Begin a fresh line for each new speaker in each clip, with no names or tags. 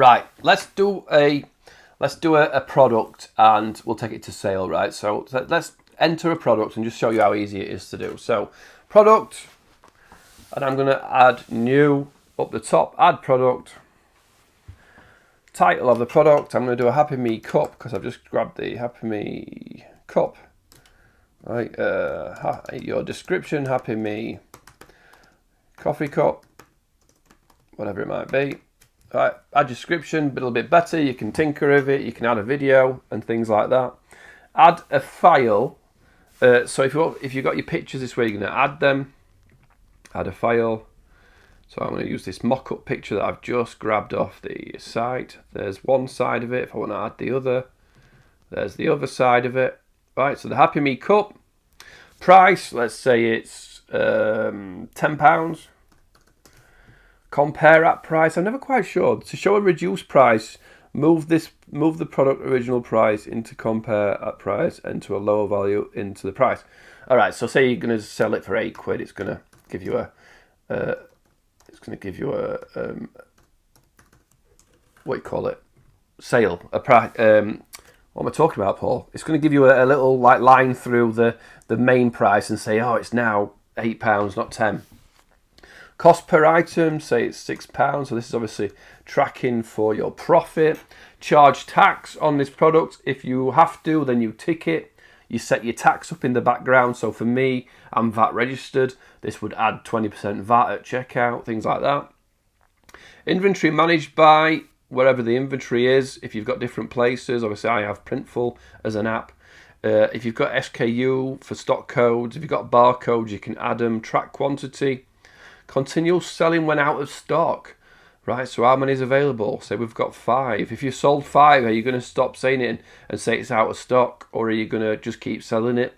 Right, let's do a product and we'll take it to sale, right? So let's enter a product and just show you how easy it is to do. So product, and I'm going to add new up the top, add product. Title of the product, I'm going to do a Happy Me cup because I've just grabbed the Happy Me cup. Right, your description, Happy Me coffee cup, whatever it might be. Right, add description, a little bit better. You can tinker with it. You can add a video and things like that. Add a file. So if you've got your pictures this way, you're going to add them. Add a file. So I'm going to use this mock-up picture that I've just grabbed off the site. There's one side of it. If I want to add the other, there's the other side of it. Right, so the Happy Me cup. Price, let's say it's £10. Compare at price, I'm never quite sure. To show a reduced price, move the product original price into compare at price and to a lower value into the price. All right, so say you're going to sell it for £8, it's going to give you what you call it, sale, a price. What am I talking about, Paul? It's going to give you a little like line through the main price and say, oh, it's now £8, not 10. Cost per item, say it's £6. So this is obviously tracking for your profit. Charge tax on this product. If you have to, then you tick it. You set your tax up in the background. So for me, I'm VAT registered. This would add 20% VAT at checkout, things like that. Inventory managed by wherever the inventory is. If you've got different places, obviously I have Printful as an app. If you've got SKU for stock codes, if you've got barcodes, you can add them. Track quantity. Continual selling when out of stock. Right, so how many is available? Say we've got 5. If you sold 5, are you going to stop saying it and say it's out of stock, or are you going to just keep selling it?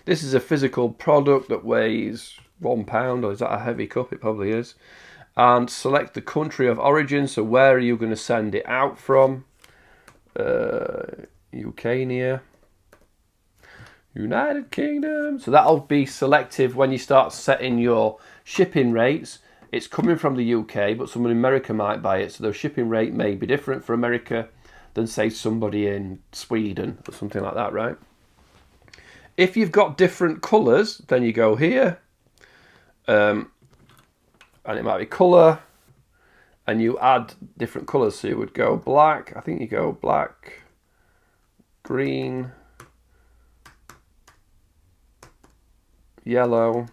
This is a physical product that weighs £1, or is that a heavy cup? It probably is. And select the country of origin. So where are you going to send it out from? UK near. United Kingdom. So that'll be selective when you start setting your shipping rates. It's coming from the UK, but someone in America might buy it. So the shipping rate may be different for America than, say, somebody in Sweden or something like that, right? If you've got different colours, then you go here. And it might be colour. And you add different colours. So you would go black. I think you go black, green, yellow,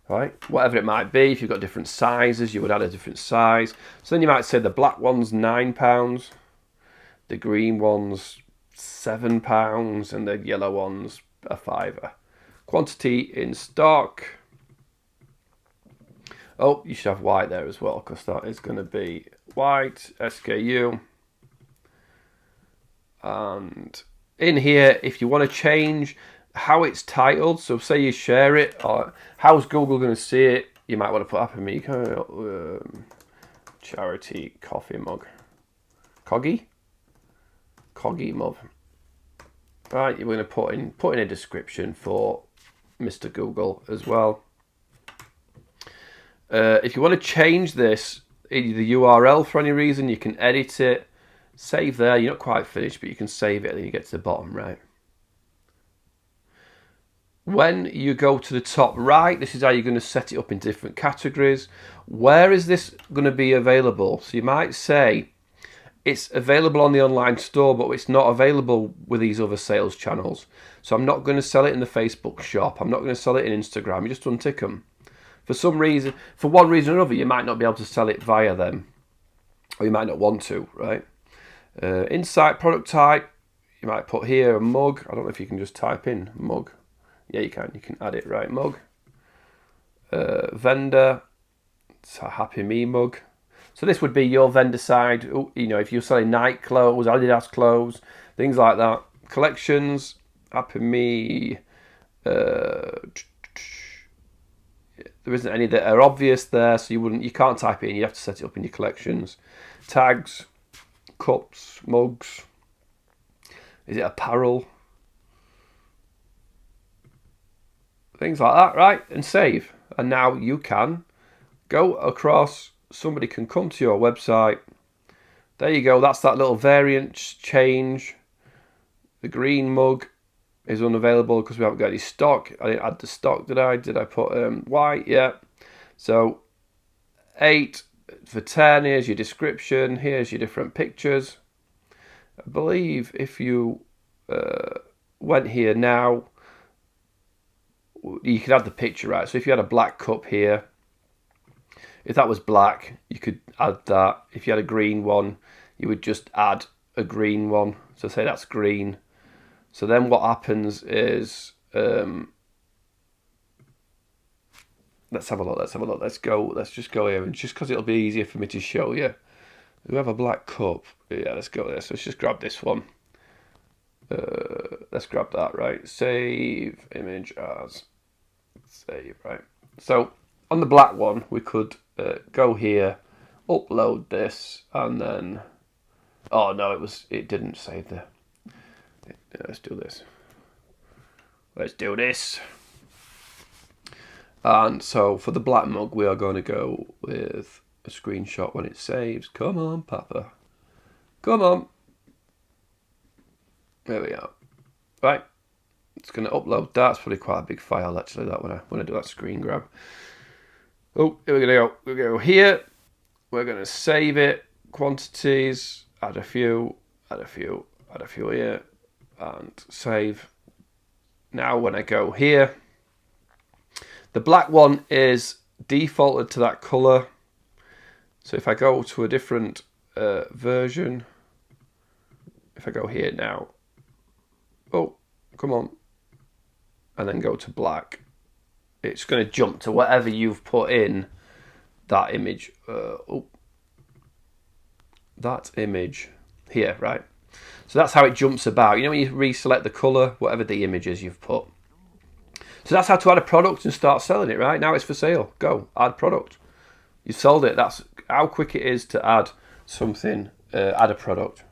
right? Whatever it might be. If you've got different sizes, you would add a different size. So then you might say the black one's £9, the green one's £7, and the yellow one's a £5. Quantity in stock. Oh, you should have white there as well, because that is going to be white, SKU. And in here, if you want to change how it's titled, so say you share it, or how's Google going to see it, you might want to put Happy Me charity coffee mug, Coggy mug. Right, you're going to put in a description for Mr. Google as well. If you want to change this, the URL for any reason, you can edit it, save there. You're not quite finished, but you can save it and then you get to the bottom right. When you go to the top right, this is how you're going to set it up in different categories. Where is this going to be available? So you might say it's available on the online store, but it's not available with these other sales channels. So I'm not going to sell it in the Facebook shop. I'm not going to sell it in Instagram. You just untick them. For some reason, for one reason or another, you might not be able to sell it via them, or you might not want to, right? Insight product type, you might put here a mug. I don't know if you can just type in mug. Yeah, you can. You can add it, right? Mug. Vendor. It's a Happy Me mug. So this would be your vendor side. You know, if you're selling Nike clothes, Adidas clothes, things like that. Collections. Happy Me. There isn't any that are obvious there, so you can't type it in. You have to set it up in your collections. Tags. Cups. Mugs. Is it apparel? Things like that, right? And save. And now you can go across, somebody can come to your website. There you go. That's that little variant change. The green mug is unavailable because we haven't got any stock. I didn't add the stock, did I? Did I put white? Yeah. So 8 for 10. Here's your description. Here's your different pictures. I believe if you went here now, you could add the picture, right? So if you had a black cup here, if that was black, you could add that. If you had a green one, you would just add a green one. So say that's green. So then what happens is, let's have a look. Let's just go here. And just because it'll be easier for me to show you. We have a black cup. Yeah, let's go there. So let's just grab this one. Let's grab that, right? Save image as. Save, right? So on the black one, we could go here, upload this, and then, oh no, it didn't save the. Let's do this. Let's do this. And so for the black mug, we are going to go with a screenshot when it saves. Come on, Papa. Come on. There we are. Right. It's going to upload that. It's probably quite a big file, actually, that when I do that screen grab. Oh, here we're going to go. We're going to go here. We're going to save it. Quantities. Add a few. Add a few. Add a few here. And save. Now when I go here, the black one is defaulted to that colour. So if I go to a different version, if I go here now, oh, come on, and then go to black, it's going to jump to whatever you've put in that image. That image here, right? So that's how it jumps about. You know when you reselect the colour, whatever the image is you've put. So that's how to add a product and start selling it, right? Now it's for sale. Go, add product. You've sold it. That's how quick it is to add something, add a product.